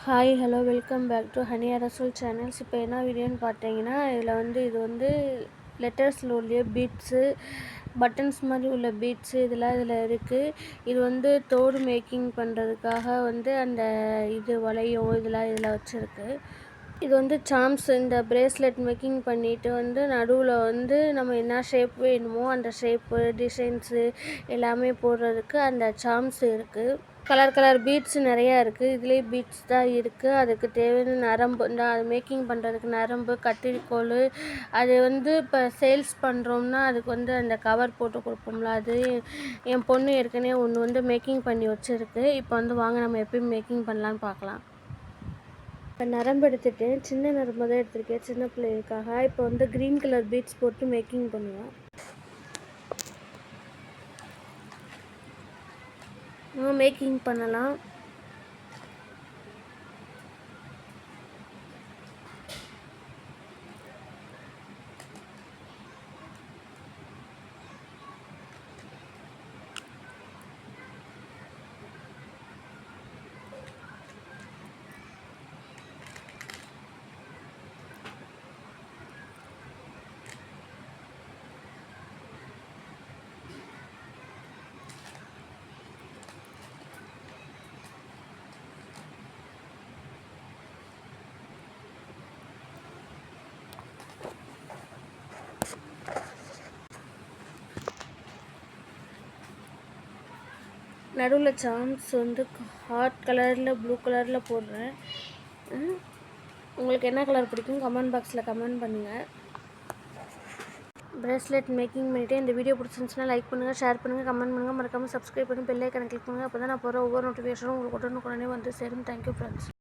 Hi hello welcome back to honey Arasal channels. இப்போ என்ன வீடியோன்னு பார்த்தீங்கன்னா, இது வந்து லெட்டர்ஸில் உள்ள பீட்ஸு, பட்டன்ஸ் மாதிரி உள்ள பீட்ஸு இதெல்லாம் இதில் இருக்குது. இது வந்து தோடு மேக்கிங் பண்ணுறதுக்காக அந்த வளையம் இதெல்லாம் இதில் வச்சுருக்கு. இது வந்து சாம்ஸ். இந்த பிரேஸ்லெட் மேக்கிங் பண்ணிவிட்டு நடுவில் நம்ம என்ன ஷேப் வேணுமோ அந்த ஷேப்பு டிசைன்ஸு எல்லாமே போடுறதுக்கு அந்த சாம்ஸ் இருக்குது. கலர் கலர் பீட்ஸ் நிறையா இருக்குது. இதுலேயே பீட்ஸ் தான் இருக்குது. அதுக்கு தேவையான நரம்பு, அது மேக்கிங் பண்ணுறதுக்கு நரம்பு, கத்திரிக்கோல், அது இப்போ சேல்ஸ் பண்ணுறோம்னா அதுக்கு அந்த கவர் போட்டு கொடுப்போம்ல, அது என் பொண்ணு ஏற்கனவே ஒன்று மேக்கிங் பண்ணி வச்சுருக்கு. இப்போ வாங்க நம்ம எப்பயும் மேக்கிங் பண்ணலான்னு பார்க்கலாம். இப்போ நரம்பு எடுத்துகிட்டேன், சின்ன நரம்பு தான் எடுத்திருக்கேன் சின்ன பிள்ளைகளுக்காக. இப்போ க்ரீன் கலர் பீட்ஸ் போட்டு மேக்கிங் பண்ணுவோம். மேக்கிங் பண்ணலாம். நடுவில் சாம்ஸ் ஹார்ட் கலரில் ப்ளூ கலரில் போடுறேன். உங்களுக்கு என்ன கலர் பிடிக்கும் கமெண்ட் பாக்ஸில் கமெண்ட் பண்ணுங்கள். பிரேஸ்லெட் மேக்கிங் பண்ணிவிட்டு இந்த வீடியோ பிடிச்சிருந்துச்சுன்னா லைக் பண்ணுங்கள், ஷேர் பண்ணுங்கள், கமெண்ட் பண்ணுங்கள். மறக்காமல் சப்ஸ்கிரைப் பண்ணி பெல் ஐக்கானை கிளிக் பண்ணுங்கள். அப்போ தான் நான் போகிற ஒவ்வொரு நோட்டிஃபிகேஷனும் உங்களுக்கு உடனுக்குடனே சேரும். Thank you friends.